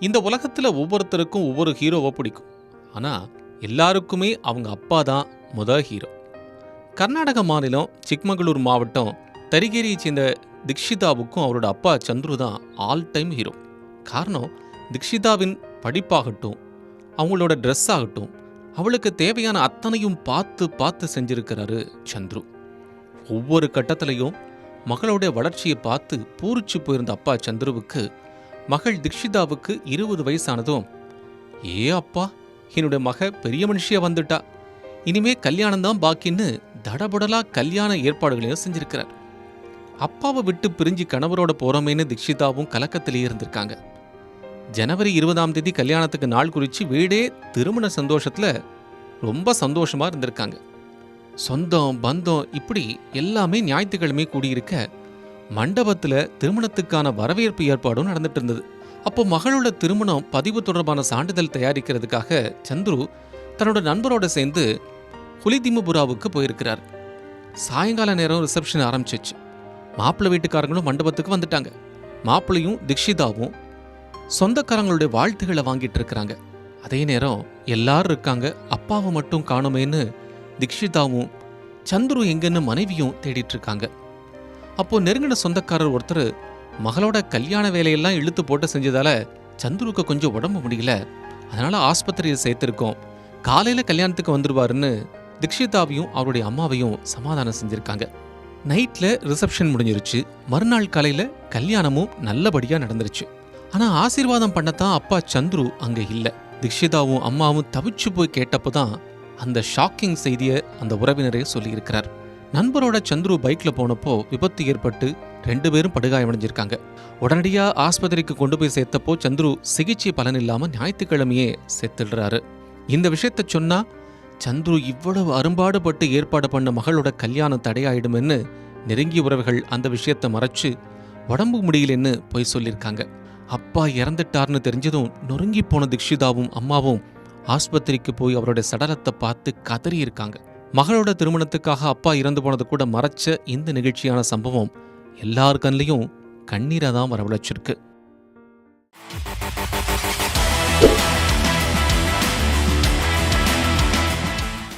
இந்த உலகத்துல ஒவ்வொருத்தருக்கும் ஒவ்வொரு ஹீரோவை பிடிக்கும். ஆனா எல்லாருக்குமே அவங்க அப்பா தான் ஹீரோ. கர்நாடக மாநிலம் சிக்மகளூர் மாவட்டம் தரிகேரியை சேர்ந்த தீக்ஷிதாவுக்கும் அவரோட அப்பா சந்துரு தான் ஆல் டைம் ஹீரோ. காரணம், தீக்ஷிதாவின் படிப்பாகட்டும், அவங்களோட ட்ரெஸ் ஆகட்டும், அவளுக்கு தேவையான அத்தனையும் பார்த்து பார்த்து செஞ்சிருக்கிறாரு சந்துரு. ஒவ்வொரு கட்டத்திலையும் மகளோட வளர்ச்சியை பார்த்து பூரிச்சு போயிருந்த அப்பா சந்துருவுக்கு மகள் தீக்ஷிதாவுக்கு 20 வயசானதும், ஏ அப்பா, என்னுடைய மக பெரிய மனுஷியா வந்துட்டா, இனிமே கல்யாணம் தான் பாக்கின்னு தடபுடலா கல்யாண ஏற்பாடுகளையும் செஞ்சிருக்கிறார். அப்பாவை விட்டு பிரிஞ்சு கணவரோட போறோமேன்னு தீக்ஷிதாவும் கலக்கத்திலேயே இருந்திருக்காங்க. ஜனவரி 20ஆம் தேதி கல்யாணத்துக்கு நாள் குறிச்சு வீடே திருமண சந்தோஷத்துல ரொம்ப சந்தோஷமா இருந்திருக்காங்க. சொந்தம் பந்தம் இப்படி எல்லாமே ஞாயிற்றுக்கிழமை கூடியிருக்க மண்டபத்துல திருமணத்துக்கான வரவேற்பு ஏற்பாடும் நடந்துட்டு இருந்தது. அப்போ மகளோட திருமணம் பதிவு தொடர்பான சான்றிதழ் தயாரிக்கிறதுக்காக சந்துரு தன்னோட நண்பரோட சேர்ந்து ஹுலிதிமுபுராவுக்கு போயிருக்கிறார். சாயங்கால நேரம் ரிசப்ஷன் ஆரம்பிச்சிச்சு. மாப்பிள்ளை வீட்டுக்காரங்களும் மண்டபத்துக்கு வந்துட்டாங்க. மாப்பிள்ளையும் தீக்ஷிதாவும் சொந்தக்காரங்களுடைய வாழ்த்துக்களை வாங்கிட்டு இருக்கிறாங்க. அதே நேரம் எல்லாரும் இருக்காங்க, அப்பாவை மட்டும் காணுமேன்னு தீக்ஷிதாவும் சந்துரு எங்கன்னு மனைவியும் தேடிட்டு இருக்காங்க. அப்போ நெருங்கின சொந்தக்காரர் ஒருத்தர் மகளோட கல்யாண வேலையெல்லாம் இழுத்து போட்டு செஞ்சதால சந்துருக்கு கொஞ்சம் உடம்பு முடியல, அதனால ஆஸ்பத்திரியில் சேர்த்திருக்கோம், காலையில கல்யாணத்துக்கு வந்துருவாருன்னு தீக்ஷிதாவையும் அவருடைய அம்மாவையும் சமாதானம் செஞ்சிருக்காங்க. நைட்ல ரிசப்ஷன் முடிஞ்சிருச்சு. மறுநாள் காலையில கல்யாணமும் நல்லபடியா நடந்துருச்சு. ஆனா ஆசீர்வாதம் பண்ணத்தான் அப்பா சந்துரு அங்க இல்ல. தீக்ஷிதாவும் அம்மாவும் தவிச்சு போய் கேட்டப்போதான் அந்த ஷாக்கிங் செய்தியை அந்த உறவினரே சொல்லியிருக்கிறார். நண்பரோட சந்துரு பைக்ல போனப்போ விபத்து ஏற்பட்டு 2 பேரும் படுகாயமடைஞ்சிருக்காங்க. உடனடியா ஆஸ்பத்திரிக்கு கொண்டு போய் சேர்த்தப்போ சந்துரு சிகிச்சை பலன் இல்லாம ஞாயிற்றுக்கிழமையே செத்துடுறாரு. இந்த விஷயத்த சொன்னா சந்துரு இவ்வளவு அரும்பாடுபட்டு ஏற்பாடு பண்ண மகளோட கல்யாணம் தடையாயிடுமென்னு நெருங்கிய உறவுகள் அந்த விஷயத்த மறைச்சு உடம்பு முடியலன்னு போய் சொல்லியிருக்காங்க. அப்பா இறந்துட்டார்னு தெரிஞ்சதும் நொறுங்கி போன தீக்ஷிதாவும் அம்மாவும் ஆஸ்பத்திரிக்கு போய் அவரோட சடலத்தை பார்த்து கதறி இருக்காங்க. மகளோட திருமணத்துக்காக அப்பா இறந்து போனது கூட மறைச்ச இந்த நிகழ்ச்சியான சம்பவம் எல்லார் கண்ணிலையும் கண்ணீரை தான் வரவழைச்சிருக்கு.